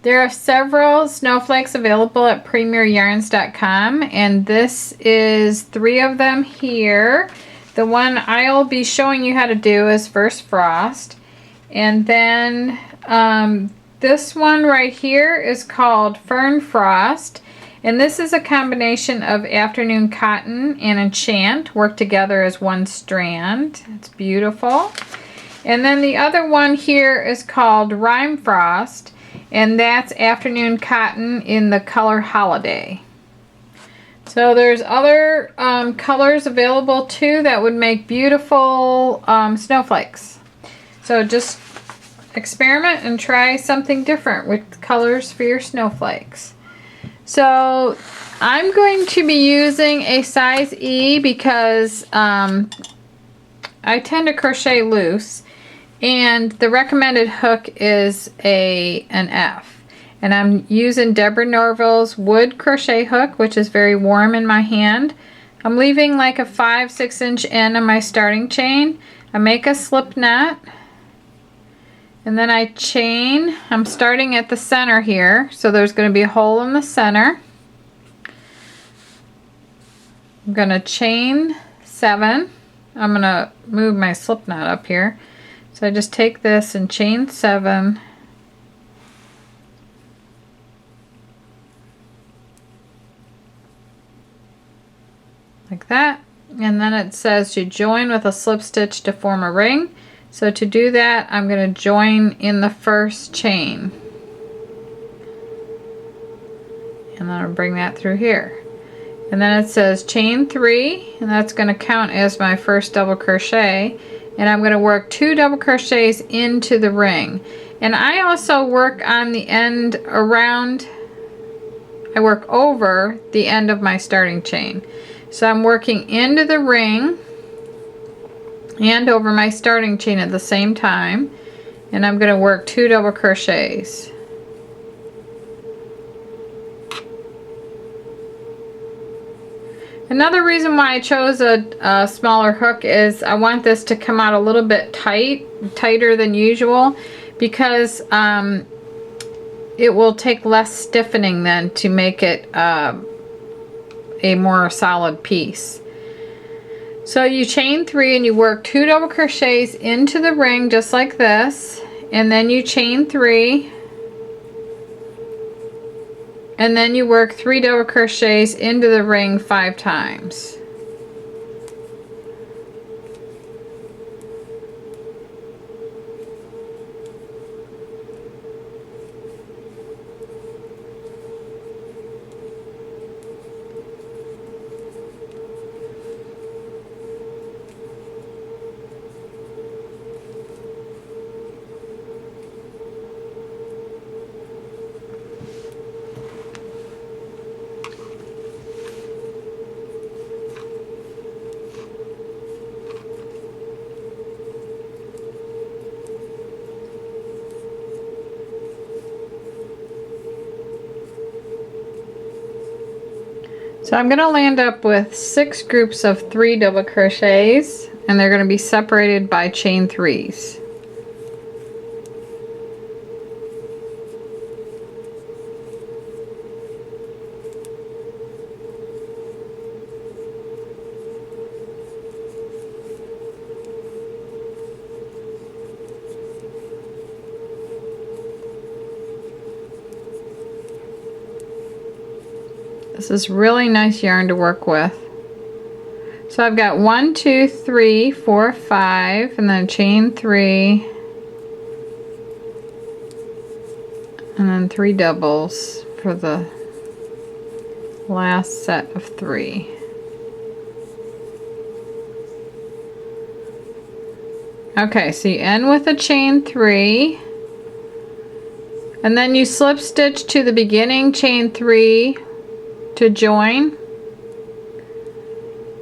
There are several snowflakes available at premieryarns.com, and this is 3 of them here. The one I'll be showing you how to do is First Frost, and then this one right here is called Fern Frost, and this is a combination of Afternoon Cotton and Enchant worked together as one strand. It's beautiful. And then the other one here is called Rhyme Frost, and that's Afternoon Cotton in the color Holiday. So there's other colors available too that would make beautiful snowflakes. So just experiment and try something different with colors for your snowflakes. So I'm going to be using a size E because I tend to crochet loose, and the recommended hook is an F. And I'm using Deborah Norville's wood crochet hook, which is very warm in my hand. I'm leaving like a 5-6 inch end on my starting chain. I make a slip knot, and then I chain. I'm starting at the center here, so there's going to be a hole in the center. I'm going to chain 7. I'm going to move my slip knot up here. So I just take this and chain 7. Like that. And then it says to join with a slip stitch to form a ring. So to do that, I'm going to join in the first chain. And then I'll bring that through here. And then it says chain 3, and that's going to count as my first double crochet. And I'm going to work 2 double crochets into the ring. And I also work on the end around, I work over the end of my starting chain. So I'm working into the ring and over my starting chain at the same time. And I'm going to work 2 double crochets. Another reason why I chose a smaller hook is I want this to come out a little bit tighter than usual, because it will take less stiffening then to make it a more solid piece. So you chain 3 and you work 2 double crochets into the ring just like this, and then you chain 3. And then you work 3 double crochets into the ring 5 times. So I'm going to land up with 6 groups of 3 double crochets, and they're going to be separated by chain 3s. This is really nice yarn to work with. So I've got 1, 2, 3, 4, 5, and then chain 3, and then 3 doubles for the last set of 3. Okay, so you end with a chain 3, and then you slip stitch to the beginning chain 3 to join.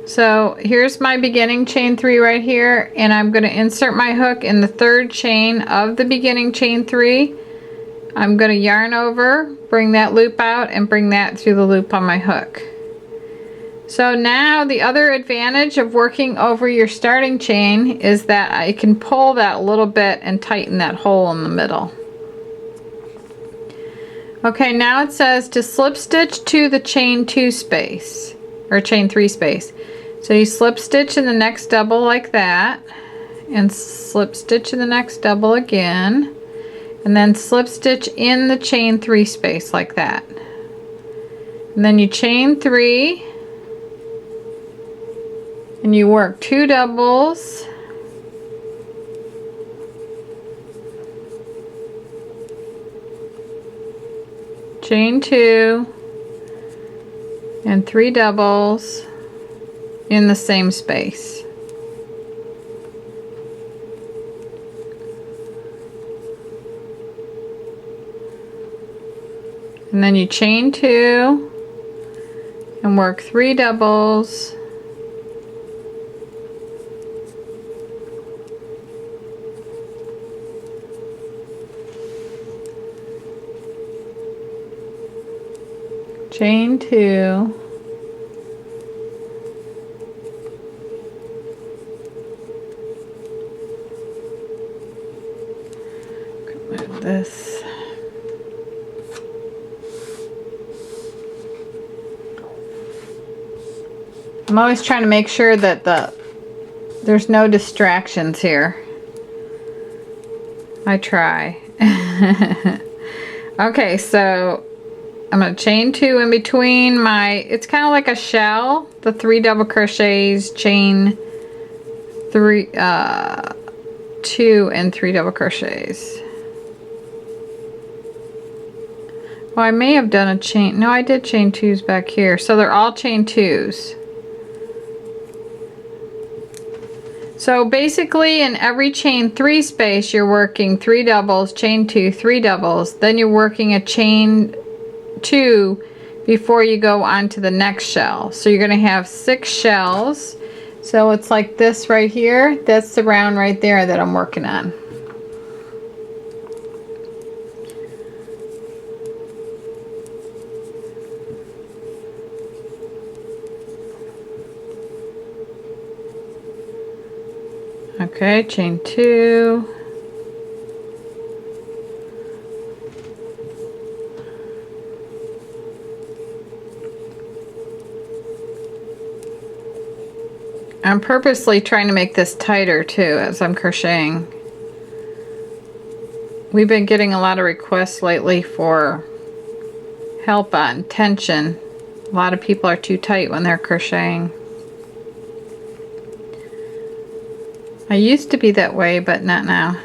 So here's my beginning chain 3 right here, and I'm going to insert my hook in the 3rd chain of the beginning chain 3. I'm going to yarn over, bring that loop out, and bring that through the loop on my hook. So now the other advantage of working over your starting chain is that I can pull that a little bit and tighten that hole in the middle. Okay, now it says to slip stitch to the chain 2 space, or chain 3 space. So you slip stitch in the next double like that, and slip stitch in the next double again, and then slip stitch in the chain 3 space like that. And then you chain 3, and you work 2 doubles, chain 2, and 3 doubles in the same space. And then you chain 2 and work 3 doubles, chain 2, move this. I'm always trying to make sure that there's no distractions here. I try. Okay, so I'm going to chain 2 in between my, it's kind of like a shell, the 3 double crochets, chain 3, 2 and 3 double crochets. Well, I may have done a chain, no, I did chain 2s back here, so they're all chain 2s. So basically in every chain 3 space you're working 3 doubles, chain 2, 3 doubles, then you're working a chain 2 before you go on to the next shell. So you're going to have 6 shells. So it's like this right here. That's the round right there that I'm working on. Okay, chain 2. I'm purposely trying to make this tighter too as I'm crocheting. We've been getting a lot of requests lately for help on tension. A lot of people are too tight when they're crocheting. I used to be that way, but not now.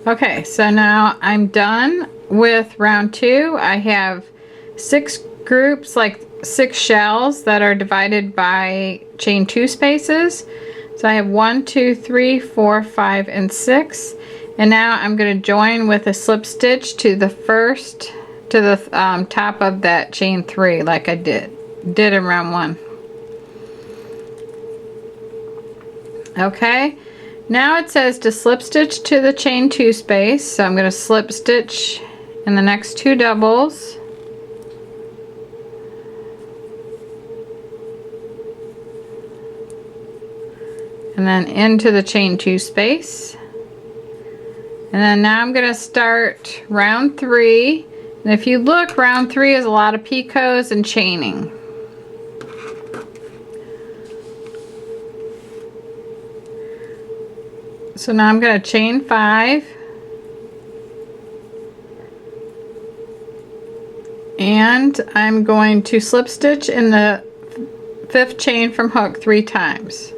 Okay, so now I'm done with round 2. I have 6 groups, like 6 shells that are divided by chain 2 spaces. So I have 1, 2, 3, 4, 5, and 6. And now I'm going to join with a slip stitch to the first, to the top of that chain 3 like I did in round 1. Okay. Now it says to slip stitch to the chain 2 space, so I'm going to slip stitch in the next 2 doubles, and then into the chain 2 space. And then now I'm going to start round 3, and if you look, round 3 is a lot of picots and chaining. So now I'm going to chain 5 and I'm going to slip stitch in the 5th chain from hook 3 times.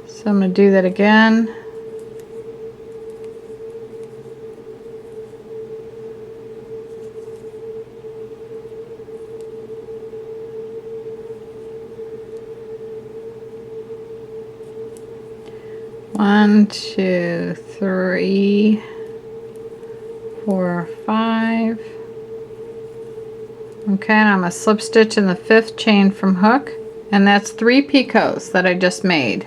So I'm going to do that again. 1, 2, 3, 4, 5. Okay, and I'm gonna slip stitch in the 5th chain from hook, and that's 3 picots that I just made.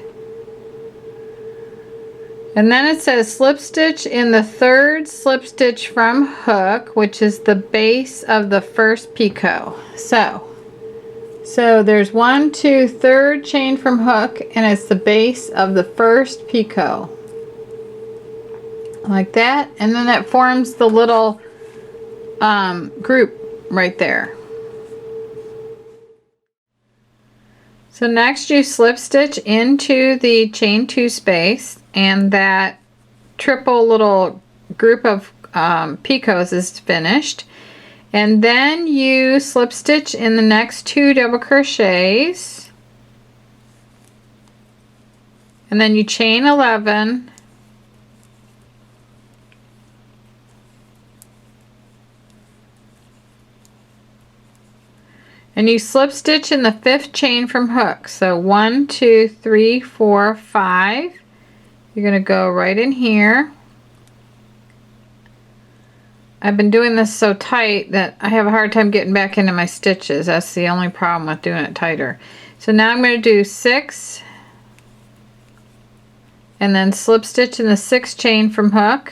And then it says slip stitch in the 3rd slip stitch from hook, which is the base of the 1st picot. So there's 1, 2, 3rd chain from hook, and it's the base of the 1st picot. Like that, and then that forms the little group right there. So next you slip stitch into the chain 2 space, and that triple little group of picots is finished. And then you slip stitch in the next 2 double crochets, and then you chain 11, and you slip stitch in the 5th chain from hook. So 1, 2, 3, 4, 5. You're going to go right in here. I've been doing this so tight that I have a hard time getting back into my stitches. That's the only problem with doing it tighter. So now I'm going to do 6, and then slip stitch in the 6th chain from hook,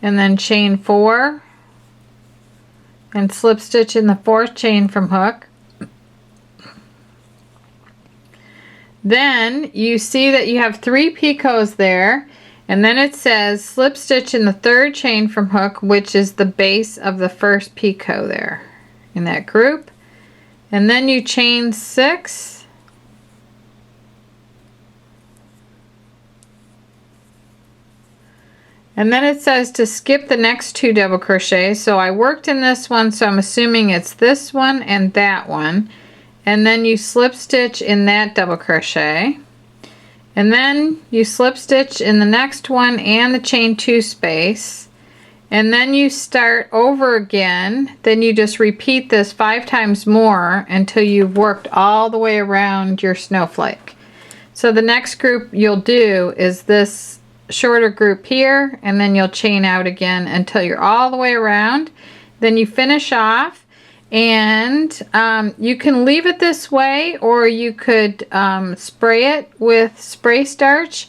and then chain 4, and slip stitch in the 4th chain from hook. Then you see that you have 3 picots there, and then it says slip stitch in the 3rd chain from hook, which is the base of the 1st picot there in that group. And then you chain 6, and then it says to skip the next 2 double crochets. So I worked in this one, so I'm assuming it's this one and that one. And then you slip stitch in that double crochet, and then you slip stitch in the next one and the chain 2 space, and then you start over again. Then you just repeat this 5 times more until you've worked all the way around your snowflake. So the next group you'll do is this shorter group here, and then you'll chain out again until you're all the way around. Then you finish off. And you can leave it this way, or you could spray it with spray starch,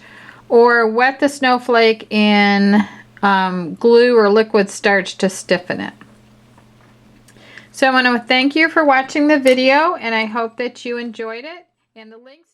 or wet the snowflake in glue or liquid starch to stiffen it. So I want to thank you for watching the video, and I hope that you enjoyed it. And the links